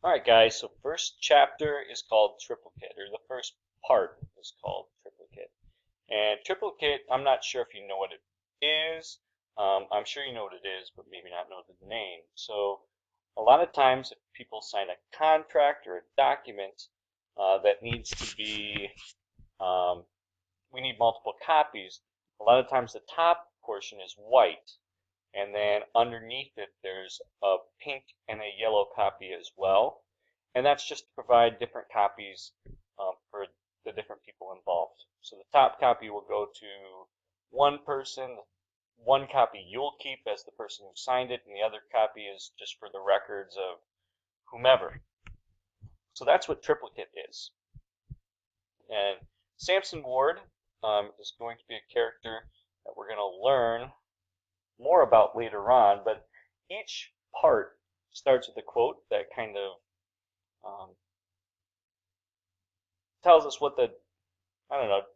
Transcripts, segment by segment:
Alright guys, so first chapter is called Triplicate, or the first part is called Triplicate. And Triplicate, I'm not sure if you know what it is. I'm sure you know what it is, but maybe not know the name. So a lot of times if people sign a contract or a document that needs to be, we need multiple copies, a lot of times the top portion is white. And then underneath it there's a pink and a yellow copy as well. And that's just to provide different copies for the different people involved. So the top copy will go to one person, one copy you'll keep as the person who signed it, and the other copy is just for the records of whomever. So that's what triplicate is. And Samson Ward is going to be a character that we're going to learn more about later on, but each part starts with a quote that kind of tells us what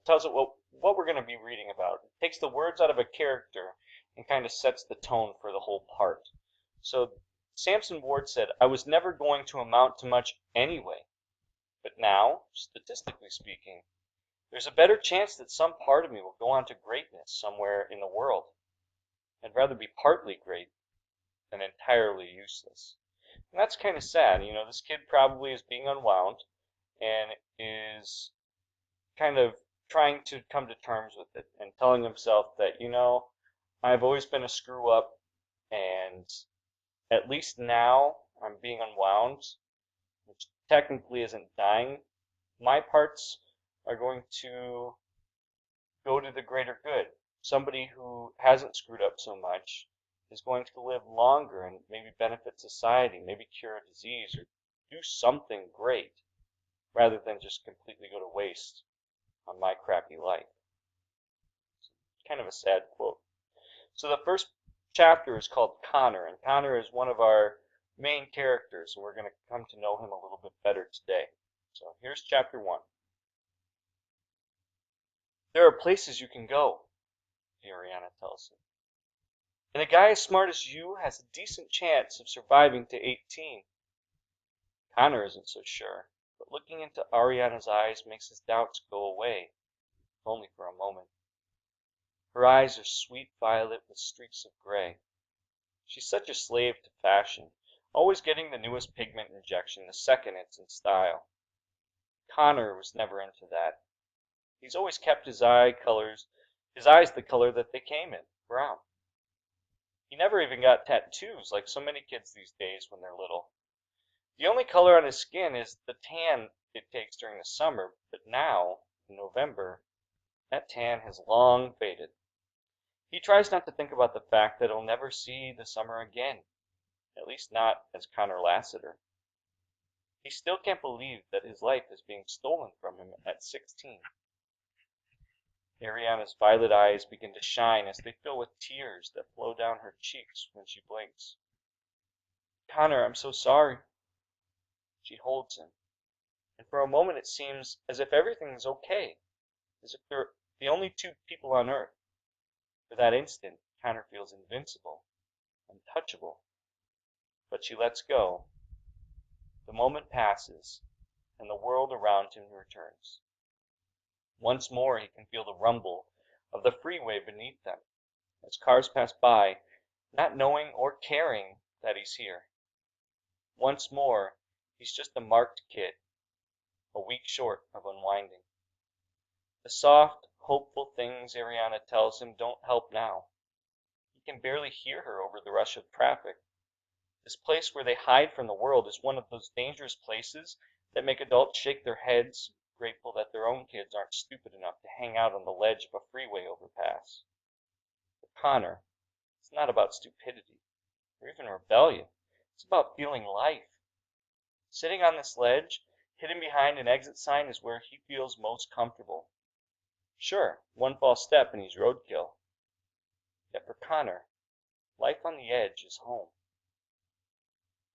tells it what we're going to be reading about. It takes the words out of a character and kind of sets the tone for the whole part. So Samson Ward said, "I was never going to amount to much anyway, but now, statistically speaking, there's a better chance that some part of me will go on to greatness somewhere in the world. I'd rather be partly great than entirely useless." And that's kind of sad. You know, this kid probably is being unwound and is kind of trying to come to terms with it and telling himself that, you know, I've always been a screw up, and at least now I'm being unwound, which technically isn't dying. My parts are going to go to the greater good. Somebody who hasn't screwed up so much is going to live longer and maybe benefit society, maybe cure a disease or do something great rather than just completely go to waste on my crappy life. It's kind of a sad quote. So the first chapter is called Connor, and Connor is one of our main characters, and we're going to come to know him a little bit better today. So here's chapter 1. "There are places you can go," Ariana tells him. "And a guy as smart as you has a decent chance of surviving to 18. Connor isn't so sure, but looking into Ariana's eyes makes his doubts go away, if only for a moment. Her eyes are sweet violet with streaks of gray. She's such a slave to fashion, always getting the newest pigment injection the second it's in style. Connor was never into that. He's always kept his eyes the color that they came in, brown. He never even got tattoos like so many kids these days when they're little. The only color on his skin is the tan it takes during the summer, but now, in November, that tan has long faded. He tries not to think about the fact that he'll never see the summer again, at least not as Connor Lassiter. He still can't believe that his life is being stolen from him at 16. Ariana's violet eyes begin to shine as they fill with tears that flow down her cheeks when she blinks. "Connor, I'm so sorry." She holds him, and for a moment it seems as if everything is okay, as if they're the only two people on Earth. For that instant, Connor feels invincible, untouchable. But she lets go. The moment passes, and the world around him returns. Once more he can feel the rumble of the freeway beneath them, as cars pass by, not knowing or caring that he's here. Once more, he's just a marked kid, a week short of unwinding. The soft, hopeful things Ariana tells him don't help now. He can barely hear her over the rush of traffic. This place where they hide from the world is one of those dangerous places that make adults shake their heads, grateful that their own kids aren't stupid enough to hang out on the ledge of a freeway overpass. For Connor, it's not about stupidity or even rebellion. It's about feeling life. Sitting on this ledge, hidden behind an exit sign, is where he feels most comfortable. Sure, one false step and he's roadkill. Yet for Connor, life on the edge is home.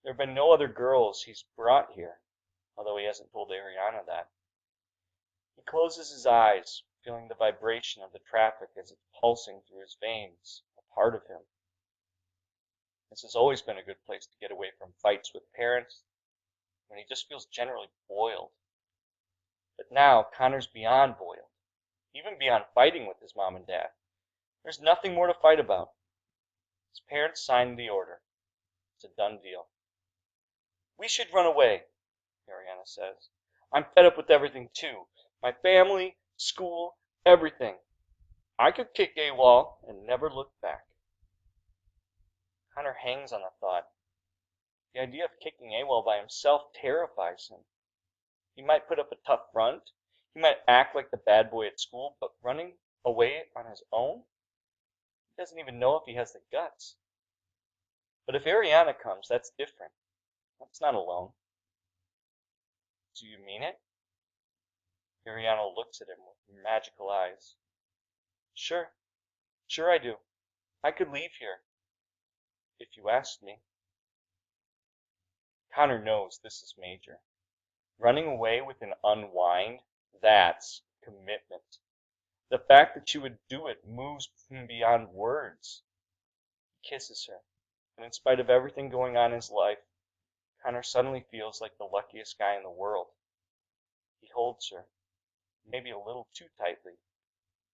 There have been no other girls he's brought here, although he hasn't told Ariana that. He closes his eyes, feeling the vibration of the traffic as it's pulsing through his veins, a part of him. This has always been a good place to get away from fights with parents when he just feels generally boiled. But now Connor's beyond boiled, even beyond fighting with his mom and dad. There's nothing more to fight about. His parents signed the order. It's a done deal. We should run away, Ariana says. I'm fed up with everything too. My family, school, everything. I could kick AWOL and never look back. Connor hangs on the thought. The idea of kicking AWOL by himself terrifies him. He might put up a tough front. He might act like the bad boy at school, but running away on his own? He doesn't even know if he has the guts. But if Ariana comes, that's different. That's not alone. Do you mean it? Ariana looks at him with magical eyes. Sure I do. I could leave here. If you asked me. Connor knows this is major. Running away with an Unwind, that's commitment. The fact that you would do it moves him beyond words. He kisses her, and in spite of everything going on in his life, Connor suddenly feels like the luckiest guy in the world. He holds her, maybe a little too tightly,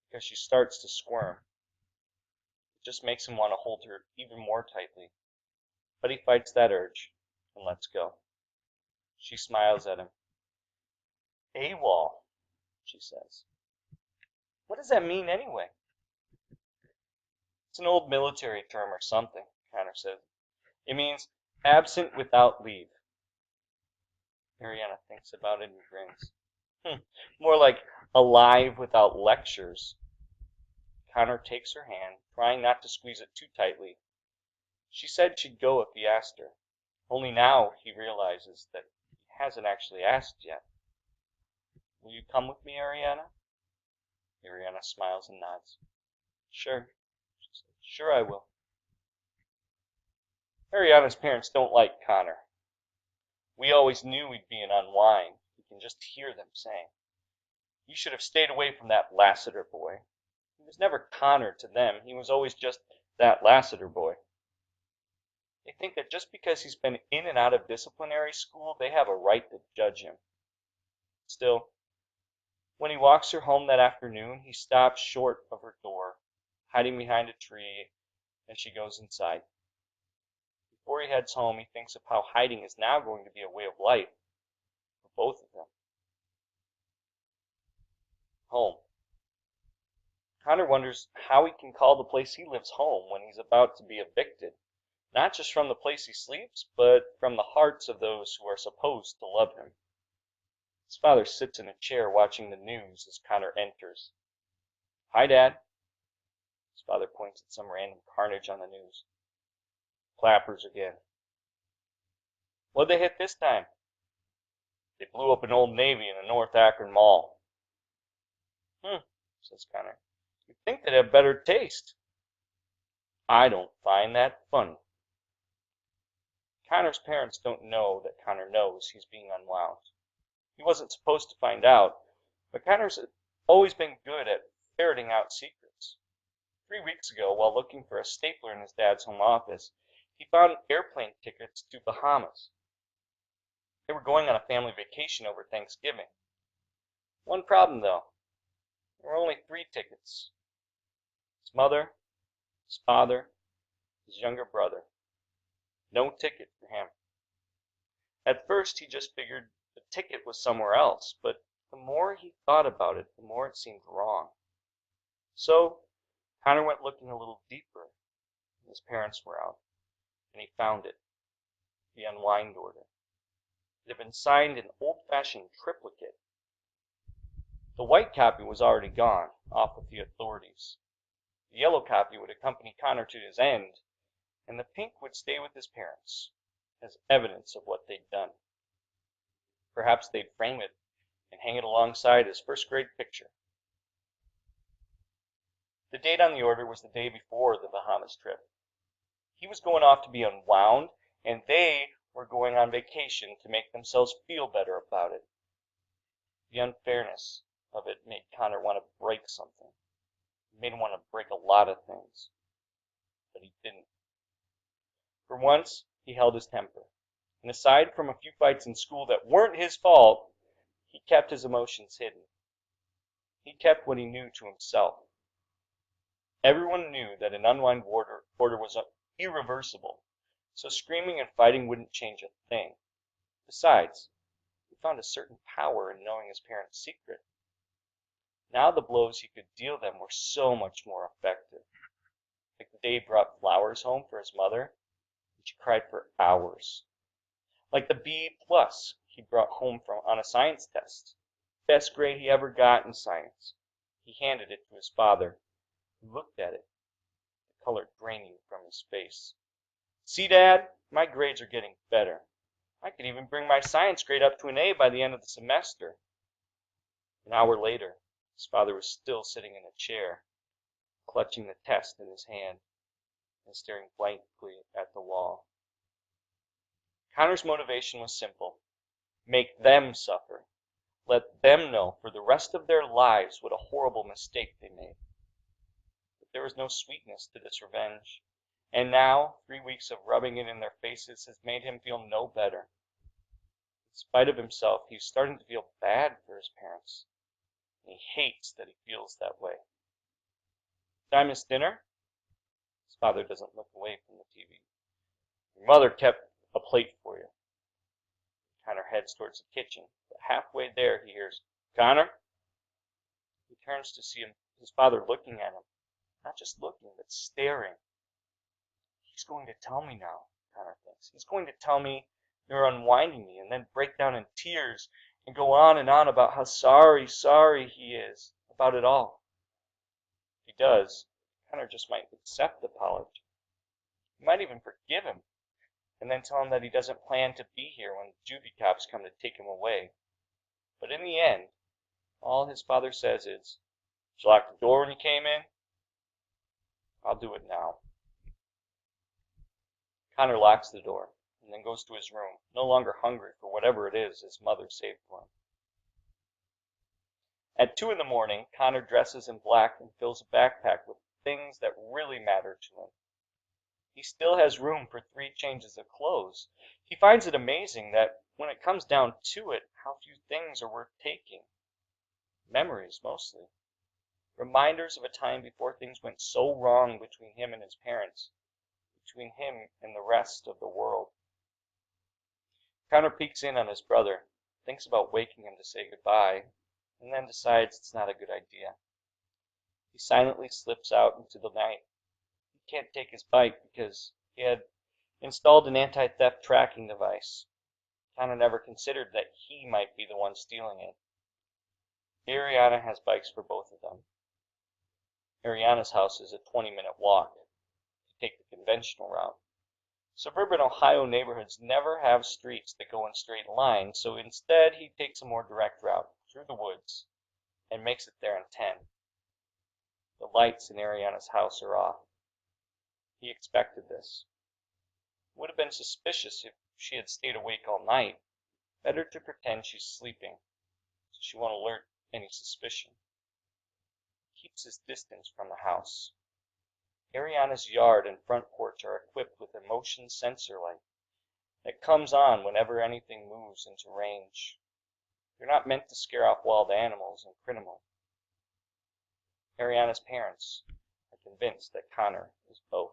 because she starts to squirm. It just makes him want to hold her even more tightly, but he fights that urge and lets go. She smiles at him. AWOL, she says. What does that mean anyway? It's an old military term or something, Connor says. It means absent without leave. Ariana thinks about it and grins. More like alive without lectures. Connor takes her hand, trying not to squeeze it too tightly. She said she'd go if he asked her. Only now he realizes that he hasn't actually asked yet. Will you come with me, Ariana? Ariana smiles and nods. Sure, she says. Sure I will. Ariana's parents don't like Connor. We always knew he'd be an Unwind, you can just hear them saying. You should have stayed away from that Lassiter boy. He was never Connor to them, he was always just that Lassiter boy. They think that just because he's been in and out of disciplinary school, they have a right to judge him. Still, when he walks her home that afternoon, he stops short of her door, hiding behind a tree, and she goes inside. Before he heads home, he thinks of how hiding is now going to be a way of life for both of them. Home. Connor wonders how he can call the place he lives home when he's about to be evicted, not just from the place he sleeps, but from the hearts of those who are supposed to love him. His father sits in a chair watching the news as Connor enters. Hi, Dad. His father points at some random carnage on the news. Clappers again. What'd they hit this time? They blew up an Old Navy in the North Akron Mall. Says Connor. You'd think they'd have better taste. I don't find that funny. Connor's parents don't know that Connor knows he's being unwound. He wasn't supposed to find out, but Connor's always been good at ferreting out secrets. 3 weeks ago, while looking for a stapler in his dad's home office, he found airplane tickets to Bahamas. They were going on a family vacation over Thanksgiving. One problem, though. There were only 3 tickets. His mother, his father, his younger brother. No ticket for him. At first, he just figured the ticket was somewhere else, but the more he thought about it, the more it seemed wrong. So, Connor went looking a little deeper. His parents were out, and he found it. The Unwind order. It had been signed in old-fashioned triplicate. The white copy was already gone, off with the authorities. The yellow copy would accompany Connor to his end, and the pink would stay with his parents, as evidence of what they'd done. Perhaps they'd frame it and hang it alongside his first-grade picture. The date on the order was the day before the Bahamas trip. He was going off to be unwound, and they were going on vacation to make themselves feel better about it. The unfairness of it made Connor want to break something. It made him want to break a lot of things. But he didn't. For once, he held his temper. and aside from a few fights in school that weren't his fault, he kept his emotions hidden. He kept what he knew to himself. Everyone knew that an Unwind order was irreversible, so screaming and fighting wouldn't change a thing. Besides, he found a certain power in knowing his parents' secret. Now the blows he could deal them were so much more effective. Like the day he brought flowers home for his mother, and she cried for hours. Like the B+ he brought home on a science test. Best grade he ever got in science. He handed it to his father, who looked at it, the color draining from his face. "See, Dad, my grades are getting better. I could even bring my science grade up to an A by the end of the semester." An hour later, his father was still sitting in a chair, clutching the test in his hand and staring blankly at the wall. Connor's motivation was simple. Make them suffer. Let them know for the rest of their lives what a horrible mistake they made. But there was no sweetness to this revenge, and now 3 weeks of rubbing it in their faces has made him feel no better. In spite of himself, he's starting to feel bad for his parents, and he hates that he feels that way. "Did I miss dinner?" His father doesn't look away from the TV. "Your mother kept a plate for you." Connor heads towards the kitchen, but halfway there he hears, "Connor?" He turns to see his father looking at him. Not just looking, but staring. He's going to tell me now, Connor thinks. He's going to tell me they're unwinding me and then break down in tears and go on and on about how sorry he is about it all. If he does, Connor just might accept the apology. He might even forgive him and then tell him that he doesn't plan to be here when the juvie cops come to take him away. But in the end, all his father says is, "Did you lock the door when you came in?" "I'll do it now." Connor locks the door and then goes to his room, no longer hungry for whatever it is his mother saved for him. At 2 in the morning, Connor dresses in black and fills a backpack with things that really matter to him. He still has room for 3 changes of clothes. He finds it amazing that when it comes down to it, how few things are worth taking. Memories, mostly. Reminders of a time before things went so wrong between him and his parents, between him and the rest of the world. Connor peeks in on his brother, thinks about waking him to say goodbye, and then decides it's not a good idea. He silently slips out into the night. He can't take his bike because he had installed an anti-theft tracking device. Connor never considered that he might be the one stealing it. Ariana has bikes for both of them. Ariana's house is a 20-minute walk to take the conventional route. Suburban Ohio neighborhoods never have streets that go in straight lines, so instead he takes a more direct route through the woods and makes it there in 10. The lights in Ariana's house are off. He expected this. It would have been suspicious if she had stayed awake all night. Better to pretend she's sleeping, so she won't alert any suspicion. He keeps his distance from the house. Ariana's yard and front porch are equipped with a motion sensor light that comes on whenever anything moves into range. They're not meant to scare off wild animals and criminals. Ariana's parents are convinced that Connor is both.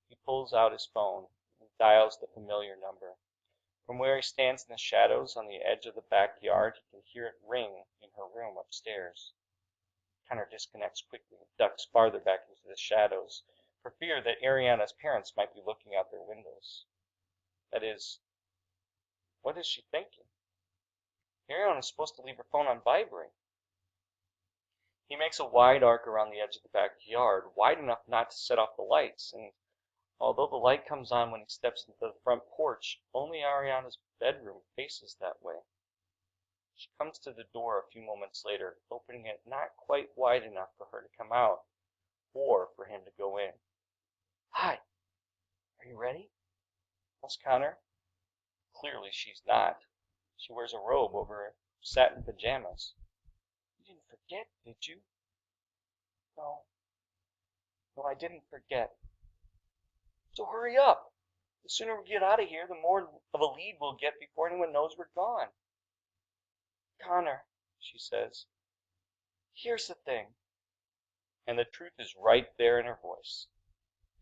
He pulls out his phone and dials the familiar number. From where he stands in the shadows on the edge of the backyard, he can hear it ring in her room upstairs. Connor disconnects quickly and ducks farther back into the shadows for fear that Ariana's parents might be looking out their windows. That is, what is she thinking? Ariana is supposed to leave her phone on vibrate. He makes a wide arc around the edge of the backyard, wide enough not to set off the lights, and although the light comes on when he steps into the front porch, only Ariana's bedroom faces that way. She comes to the door a few moments later, opening it not quite wide enough for her to come out, or for him to go in. "Hi, are you ready?" asks Connor. Clearly she's not. She wears a robe over her satin pajamas. "You didn't forget, did you?" No, I didn't forget." "So hurry up. The sooner we get out of here, the more of a lead we'll get before anyone knows we're gone. Connor, she says, here's the thing. And the truth is right there in her voice.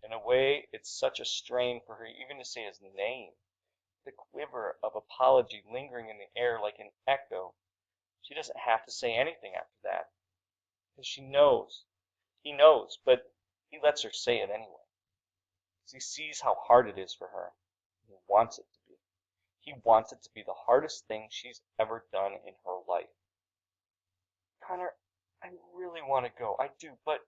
In a way, it's such a strain for her even to say his name. The quiver of apology lingering in the air like an echo. She doesn't have to say anything after that. Because she knows. He knows, but he lets her say it anyway. Because he sees how hard it is for her. He wants it to be. He wants it to be the hardest thing she's ever done in her life. Connor, I really want to go. I do, but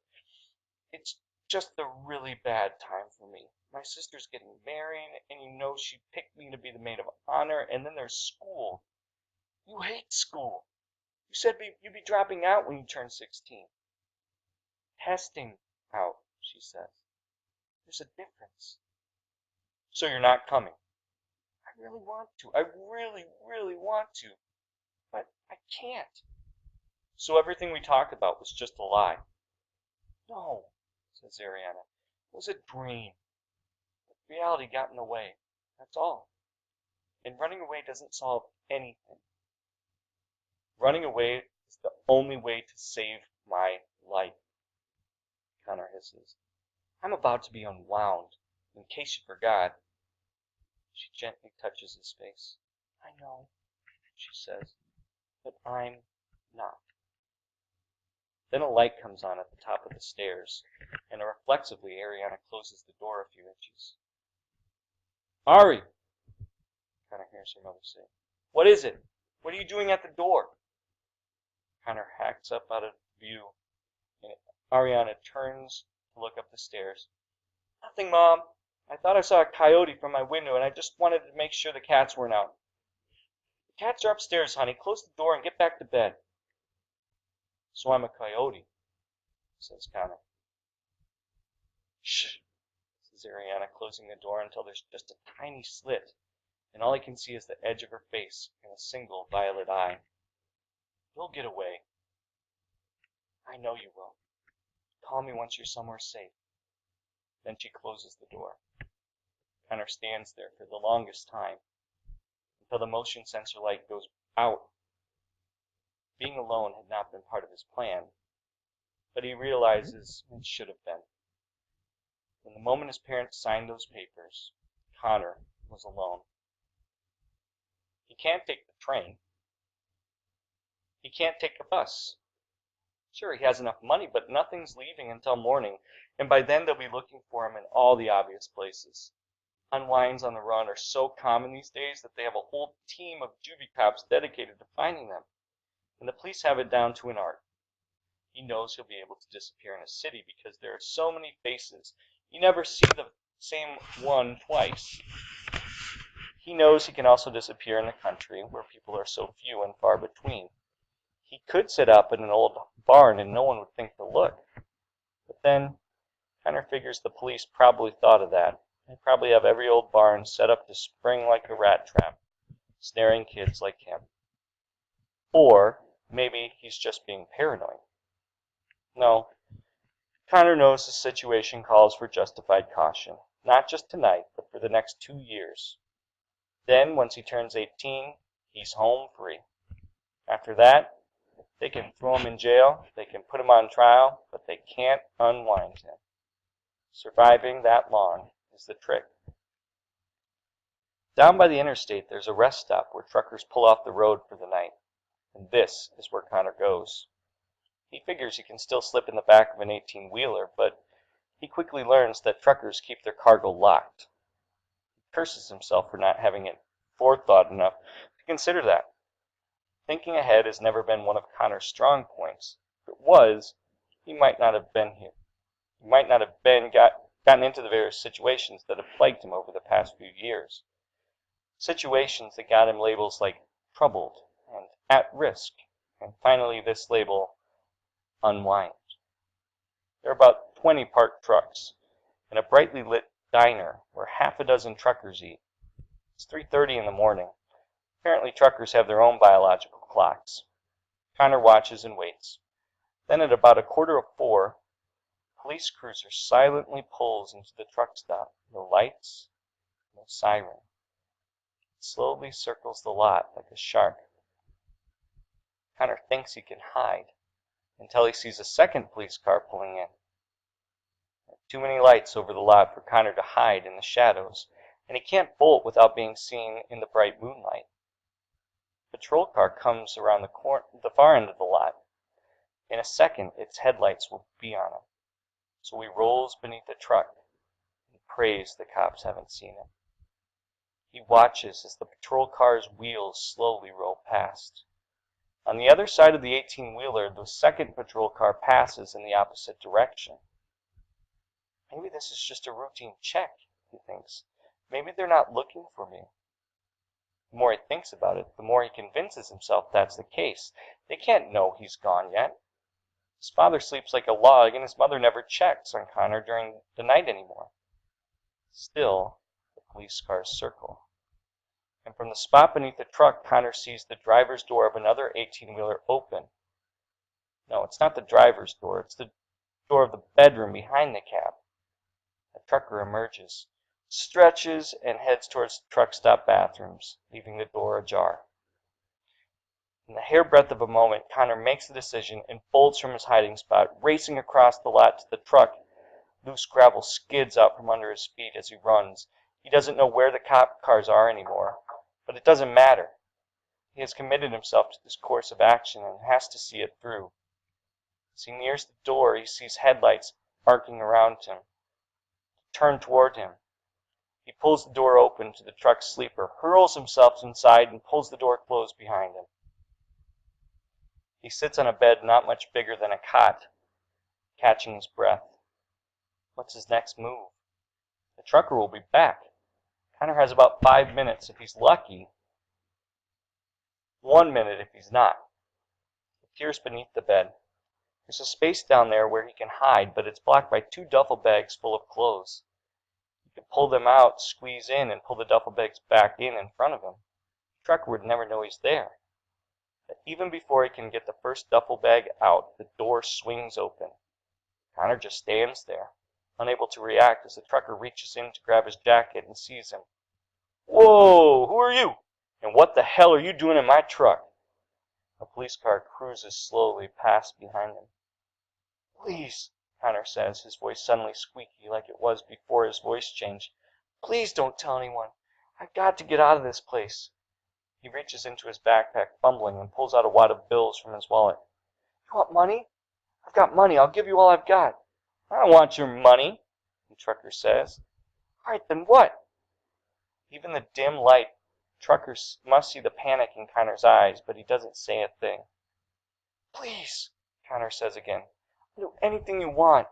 it's just a really bad time for me. My sister's getting married, and you know she picked me to be the maid of honor, and then there's school. You hate school. You said you'd be dropping out when you turn 16. Testing out, she says. There's a difference. So you're not coming. I really want to. I really, really want to. But I can't. So everything we talked about was just a lie. No, says Ariana. It was a dream. But reality got in the way. That's all. And running away doesn't solve anything. Running away is the only way to save my life. Connor hisses. I'm about to be unwound, in case you forgot. She gently touches his face. I know, she says, but I'm not. Then a light comes on at the top of the stairs, and reflexively Ariana closes the door a few inches. Ari, Connor hears her mother say. What is it? What are you doing at the door? Connor hacks up out of view, and Ariana turns to look up the stairs. Nothing, Mom. I thought I saw a coyote from my window, and I just wanted to make sure the cats weren't out. The cats are upstairs, honey. Close the door and get back to bed. So I'm a coyote, says Connor. Shh, says Ariana, closing the door until there's just a tiny slit, and all I can see is the edge of her face and a single violet eye. You'll get away. I know you will. Call me once you're somewhere safe. Then she closes the door. Connor stands there for the longest time, until the motion sensor light goes out. Being alone had not been part of his plan, but he realizes it should have been. When the moment his parents signed those papers, Connor was alone. He can't take the train. He can't take the bus. Sure, he has enough money, but nothing's leaving until morning, and by then they'll be looking for him in all the obvious places. Unwinds on the run are so common these days that they have a whole team of juvie cops dedicated to finding them, and the police have it down to an art. He knows he'll be able to disappear in a city because there are so many faces. You never see the same one twice. He knows he can also disappear in the country where people are so few and far between. He could sit up in an old barn and no one would think to look. But then, Connor figures the police probably thought of that. They probably have every old barn set up to spring like a rat trap, snaring kids like him. Or maybe he's just being paranoid. No, Connor knows the situation calls for justified caution, not just tonight, but for the next 2 years. Then, once he turns 18, he's home free. After that, they can throw him in jail, they can put him on trial, but they can't unwind him. Surviving that long is the trick. Down by the interstate, there's a rest stop where truckers pull off the road for the night, and this is where Connor goes. He figures he can still slip in the back of an 18-wheeler, but he quickly learns that truckers keep their cargo locked. He curses himself for not having it forethought enough to consider that. Thinking ahead has never been one of Connor's strong points. If it was, he might not have been here. He might not have gotten into the various situations that have plagued him over the past few years. Situations that got him labels like troubled and at risk, and finally this label, Unwind. There are about 20 parked trucks and a brightly lit diner where half a dozen truckers eat. It's 3:30 in the morning. Apparently truckers have their own biological clocks. Connor watches and waits. Then at about 3:45, a police cruiser silently pulls into the truck stop. No lights, no siren. It slowly circles the lot like a shark. Connor thinks he can hide until he sees a second police car pulling in. There are too many lights over the lot for Connor to hide in the shadows, and he can't bolt without being seen in the bright moonlight. A patrol car comes around the far end of the lot. In a second, its headlights will be on him. So he rolls beneath the truck and prays the cops haven't seen him. He watches as the patrol car's wheels slowly roll past. On the other side of the 18-wheeler, the second patrol car passes in the opposite direction. Maybe this is just a routine check, he thinks. Maybe they're not looking for me. The more he thinks about it, the more he convinces himself that's the case. They can't know he's gone yet. His father sleeps like a log, and his mother never checks on Connor during the night anymore. Still, the police cars circle. And from the spot beneath the truck, Connor sees the driver's door of another 18-wheeler open. No, it's not the driver's door. It's the door of the bedroom behind the cab. The trucker emerges, stretches, and heads towards the truck stop bathrooms, leaving the door ajar. In the hairbreadth of a moment, Connor makes the decision and bolts from his hiding spot, racing across the lot to the truck. Loose gravel skids out from under his feet as he runs. He doesn't know where the cop cars are anymore, but it doesn't matter. He has committed himself to this course of action and has to see it through. As he nears the door, he sees headlights arcing around him, turn toward him. He pulls the door open to the truck's sleeper, hurls himself inside, and pulls the door closed behind him. He sits on a bed not much bigger than a cot, catching his breath. What's his next move? The trucker will be back. Connor has about 5 minutes if he's lucky. 1 minute if he's not. He peers beneath the bed. There's a space down there where he can hide, but it's blocked by 2 duffel bags full of clothes. He can pull them out, squeeze in, and pull the duffel bags back in front of him. The trucker would never know he's there. But even before he can get the first duffel bag out, the door swings open. Connor just stands there, unable to react as the trucker reaches in to grab his jacket and sees him. "Whoa, who are you? And what the hell are you doing in my truck?" A police car cruises slowly past behind him. "Please," Connor says, his voice suddenly squeaky like it was before his voice changed. "Please don't tell anyone. I've got to get out of this place." He reaches into his backpack, fumbling, and pulls out a wad of bills from his wallet. "You want money? I've got money. I'll give you all I've got." "I don't want your money," the trucker says. "All right, then what?" Even the dim light, trucker must see the panic in Connor's eyes, but he doesn't say a thing. "Please," Connor says again. "I'll do anything you want."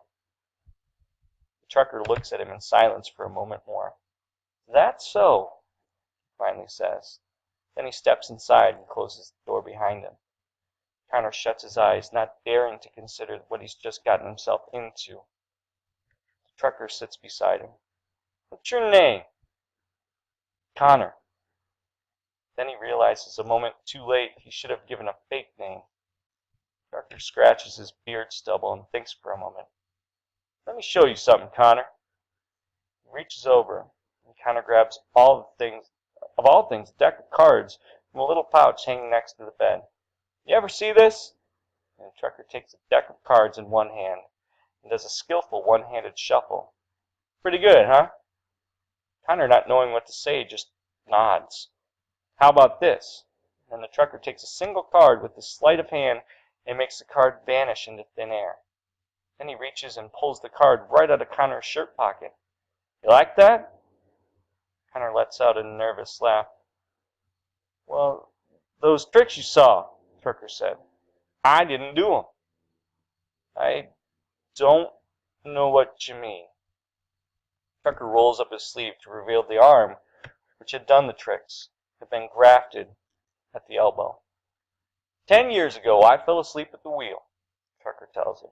The trucker looks at him in silence for a moment more. "That's so," he finally says. Then he steps inside and closes the door behind him. Connor shuts his eyes, not daring to consider what he's just gotten himself into. The trucker sits beside him. "What's your name?" "Connor." Then he realizes a moment too late he should have given a fake name. The trucker scratches his beard stubble and thinks for a moment. "Let me show you something, Connor." He reaches over, and Connor grabs all things, a deck of cards from a little pouch hanging next to the bed. "You ever see this?" And the trucker takes a deck of cards in one hand and does a skillful one-handed shuffle. "Pretty good, huh?" Connor, not knowing what to say, just nods. "How about this?" And the trucker takes a single card with the sleight of hand and makes the card vanish into thin air. Then he reaches and pulls the card right out of Connor's shirt pocket. "You like that?" Connor lets out a nervous laugh. "Well, those tricks you saw," the trucker said, "I didn't do them." "I don't know what you mean." The trucker rolls up his sleeve to reveal the arm which had done the tricks had been grafted at the elbow. "10 years ago, I fell asleep at the wheel," the trucker tells him.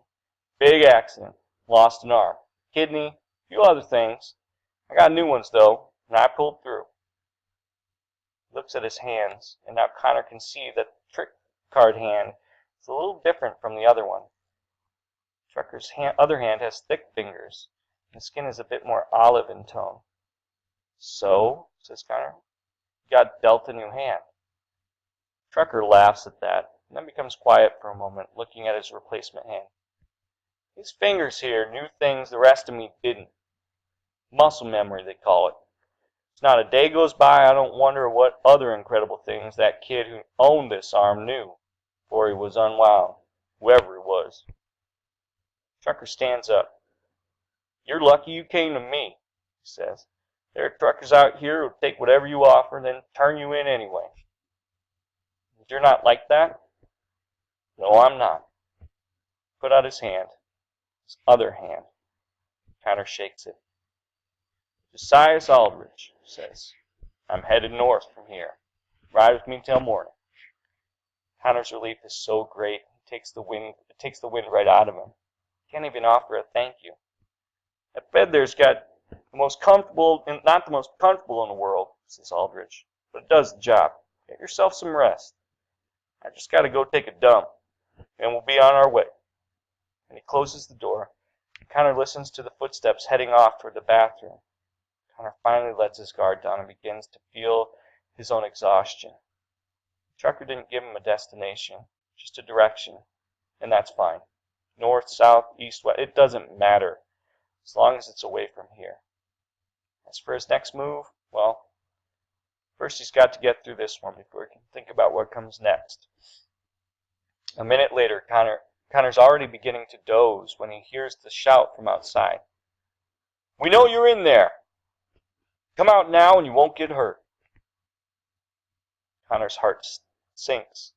"Big accident. Lost an arm, kidney, a few other things. I got new ones, though, and I pulled through." He looks at his hands, and now Connor can see that the trick card hand is a little different from the other one. The trucker's other hand has thick fingers, and the skin is a bit more olive in tone. So, says Connor, you got dealt a new hand. Trucker laughs at that, and then becomes quiet for a moment, looking at his replacement hand. These fingers here knew things the rest of me didn't. Muscle memory, they call it. It's not a day goes by I don't wonder what other incredible things that kid who owned this arm knew before he was unwound, whoever he was. Trucker stands up. You're lucky you came to me, he says. There are truckers out here who'll take whatever you offer, then turn you in anyway. You're not like that? No, I'm not. Put out his hand, his other hand. Connor shakes it. Josiah Aldrich, says. I'm headed north from here. Ride with me till morning. Connor's relief is so great, it takes the wind right out of him. Can't even offer a thank you. That bed there's got the most comfortable, not the most comfortable in the world, says Aldrich, but it does the job. Get yourself some rest. I just got to go take a dump, and we'll be on our way. And he closes the door. Connor listens to the footsteps heading off toward the bathroom. Connor finally lets his guard down and begins to feel his own exhaustion. The trucker didn't give him a destination, just a direction, and that's fine. North, south, east, west, it doesn't matter, as long as it's away from here. As for his next move, well, first he's got to get through this one before he can think about what comes next. A minute later, Connor's already beginning to doze when he hears the shout from outside. We know you're in there! Come out now and you won't get hurt. Connor's heart sinks.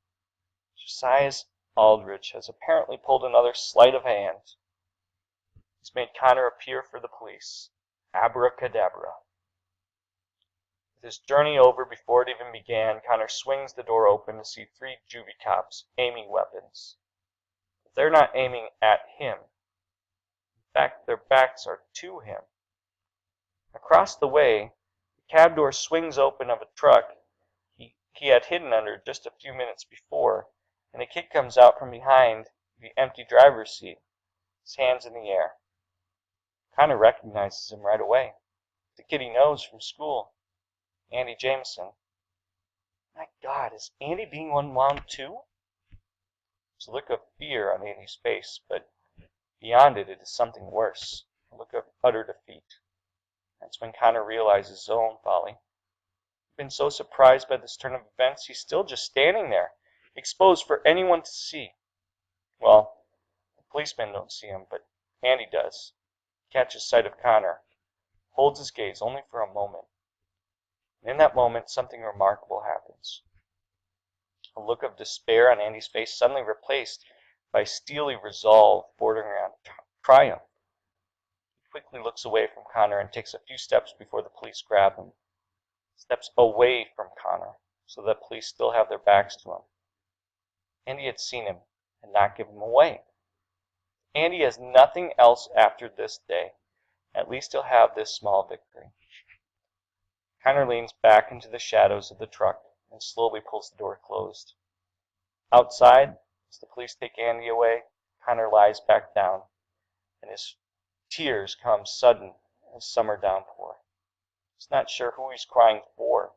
Josiah Aldrich has apparently pulled another sleight of hand. He's made Connor appear for the police. Abracadabra. With his journey over before it even began, Connor swings the door open to see 3 juvie cops aiming weapons. But they're not aiming at him. In fact, their backs are to him. Across the way, the cab door swings open of a truck he had hidden under just a few minutes before, and a kid comes out from behind the empty driver's seat, his hands in the air. Connor recognizes him right away. The kid he knows from school, Andy Jameson. My God, is Andy being unwound too? There's a look of fear on Andy's face, but beyond it, it is something worse, a look of utter defeat. That's when Connor realizes his own folly. He's been so surprised by this turn of events, he's still just standing there, exposed for anyone to see. Well, the policemen don't see him, but Andy does. He catches sight of Connor, holds his gaze only for a moment. And in that moment, something remarkable happens. A look of despair on Andy's face suddenly replaced by steely resolve bordering on triumph. He quickly looks away from Connor and takes a few steps before the police grab him. Steps away from Connor, so that police still have their backs to him. Andy had seen him and not given him away. Andy has nothing else after this day. At least he'll have this small victory. Connor leans back into the shadows of the truck and slowly pulls the door closed. Outside, as the police take Andy away, Connor lies back down, and his tears come sudden as summer downpour. He's not sure who he's crying for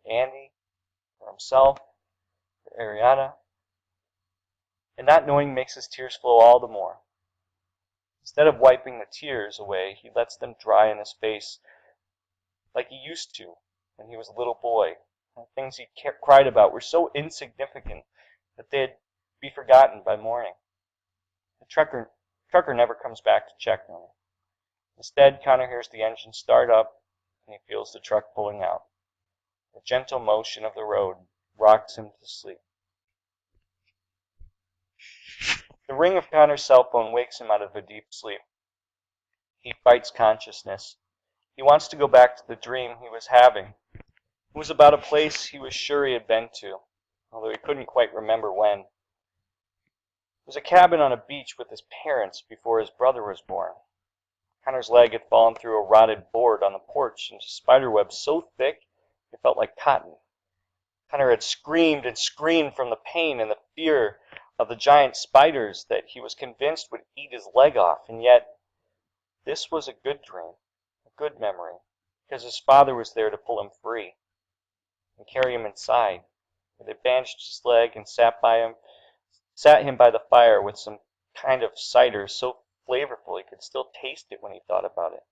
Andy, for himself, for Ariana. And not knowing makes his tears flow all the more. Instead of wiping the tears away, he lets them dry in his face like he used to when he was a little boy. The things he cried about were so insignificant that they'd be forgotten by morning. The trucker never comes back to check on him. Instead, Connor hears the engine start up, and he feels the truck pulling out. The gentle motion of the road rocks him to sleep. The ring of Connor's cell phone wakes him out of a deep sleep. He fights consciousness. He wants to go back to the dream he was having. It was about a place he was sure he had been to, although he couldn't quite remember when. It was a cabin on a beach with his parents before his brother was born. Connor's leg had fallen through a rotted board on the porch into spiderwebs so thick it felt like cotton. Connor had screamed and screamed from the pain and the fear of the giant spiders that he was convinced would eat his leg off, and yet this was a good dream, a good memory, because his father was there to pull him free and carry him inside, where they bandaged his leg and sat him by the fire with some kind of cider so flavorful he could still taste it when he thought about it.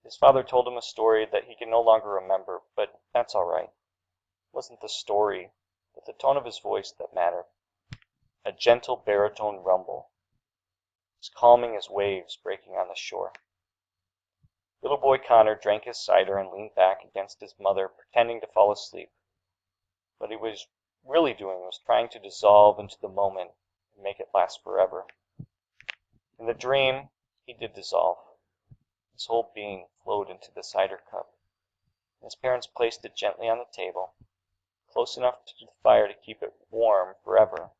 His father told him a story that he can no longer remember, but that's all right. It wasn't the story, but the tone of his voice that mattered. A gentle baritone rumble, as calming as waves breaking on the shore. Little boy Connor drank his cider and leaned back against his mother, pretending to fall asleep. What he was really doing was trying to dissolve into the moment and make it last forever. In the dream, he did dissolve. His whole being flowed into the cider cup. His parents placed it gently on the table, close enough to the fire to keep it warm forever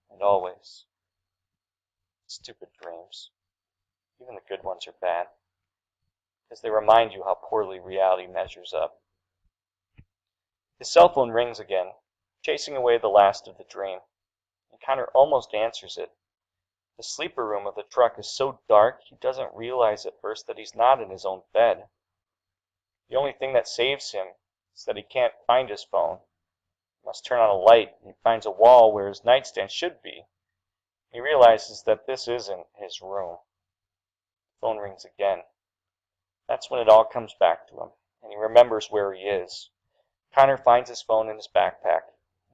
and always. Stupid dreams. Even the good ones are bad, because they remind you how poorly reality measures up. His cell phone rings again, chasing away the last of the dream, and Connor almost answers it. The sleeper room of the truck is so dark he doesn't realize at first that he's not in his own bed. The only thing that saves him is that he can't find his phone. He must turn on a light, and he finds a wall where his nightstand should be. He realizes that this isn't his room. The phone rings again. That's when it all comes back to him, and he remembers where he is. Connor finds his phone in his backpack,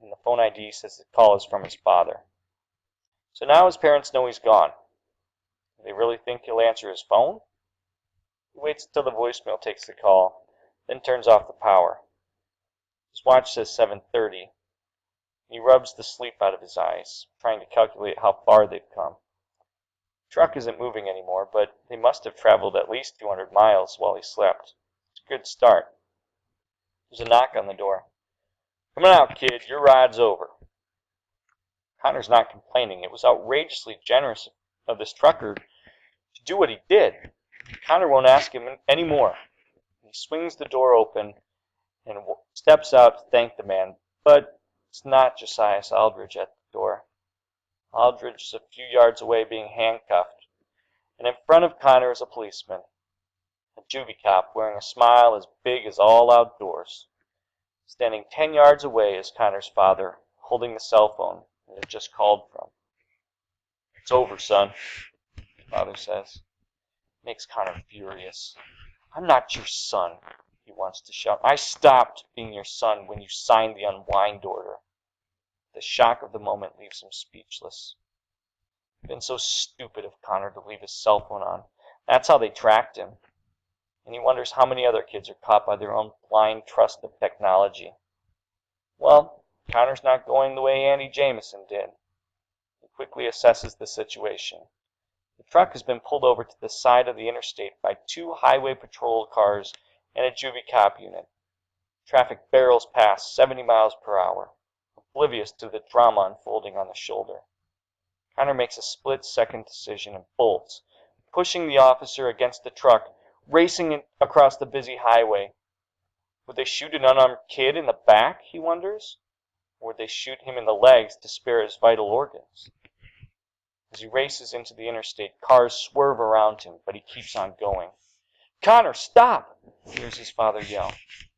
and the phone ID says the call is from his father. So now his parents know he's gone. Do they really think he'll answer his phone? He waits until the voicemail takes the call, then turns off the power. His watch says 7:30, and he rubs the sleep out of his eyes, trying to calculate how far they've come. The truck isn't moving anymore, but they must have traveled at least 200 miles while he slept. It's a good start. There's a knock on the door. "Come on out, kid, your ride's over." Connor's not complaining. It was outrageously generous of this trucker to do what he did. Connor won't ask him any more. He swings the door open and steps out to thank the man, but it's not Josias Aldridge at the door. Aldridge is a few yards away being handcuffed, and in front of Connor is a policeman, a juvie cop wearing a smile as big as all outdoors. Standing 10 yards away is Connor's father, holding the cell phone that had just called from. "It's over, son," the father says. It makes Connor furious. "I'm not your son," he wants to shout. "I stopped being your son when you signed the Unwind order." The shock of the moment leaves him speechless. It's been so stupid of Connor to leave his cell phone on. That's how they tracked him. And he wonders how many other kids are caught by their own blind trust of technology. Well, Connor's not going the way Andy Jameson did. He quickly assesses the situation. The truck has been pulled over to the side of the interstate by 2 highway patrol cars and a juvie cop unit. Traffic barrels past 70 miles per hour, oblivious to the drama unfolding on the shoulder. Connor makes a split-second decision and bolts, pushing the officer against the truck, racing across the busy highway. Would they shoot an unarmed kid in the back, he wonders? Or would they shoot him in the legs to spare his vital organs? As he races into the interstate, cars swerve around him, but he keeps on going. "Connor, stop!" he hears his father yell.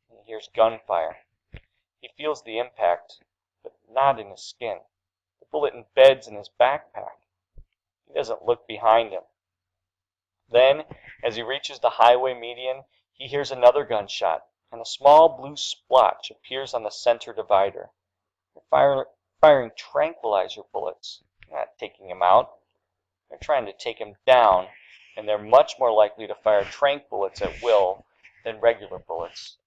He hears gunfire. He feels the impact, but not in his skin. The bullet embeds in his backpack. He doesn't look behind him. Then, as he reaches the highway median, he hears another gunshot, and a small blue splotch appears on the center divider. They're firing tranquilizer bullets. They're not taking him out. They're trying to take him down, and they're much more likely to fire tranq bullets at will than regular bullets.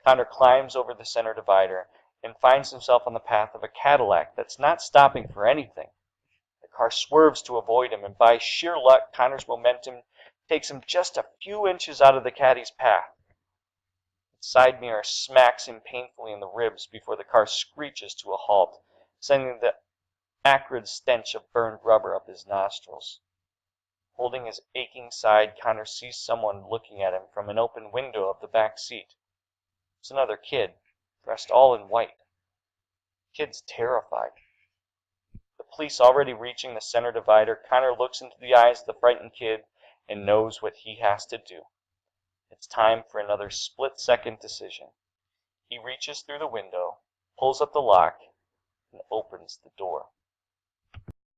Connor climbs over the center divider and finds himself on the path of a Cadillac that's not stopping for anything. The car swerves to avoid him, and by sheer luck, Connor's momentum takes him just a few inches out of the caddy's path. Its side mirror smacks him painfully in the ribs before the car screeches to a halt, sending the acrid stench of burned rubber up his nostrils. Holding his aching side, Connor sees someone looking at him from an open window of the back seat. It's another kid, dressed all in white. The kid's terrified. The police already reaching the center divider, Connor looks into the eyes of the frightened kid and knows what he has to do. If It's time for another split-second decision. He reaches through the window, pulls up the lock, and opens the door.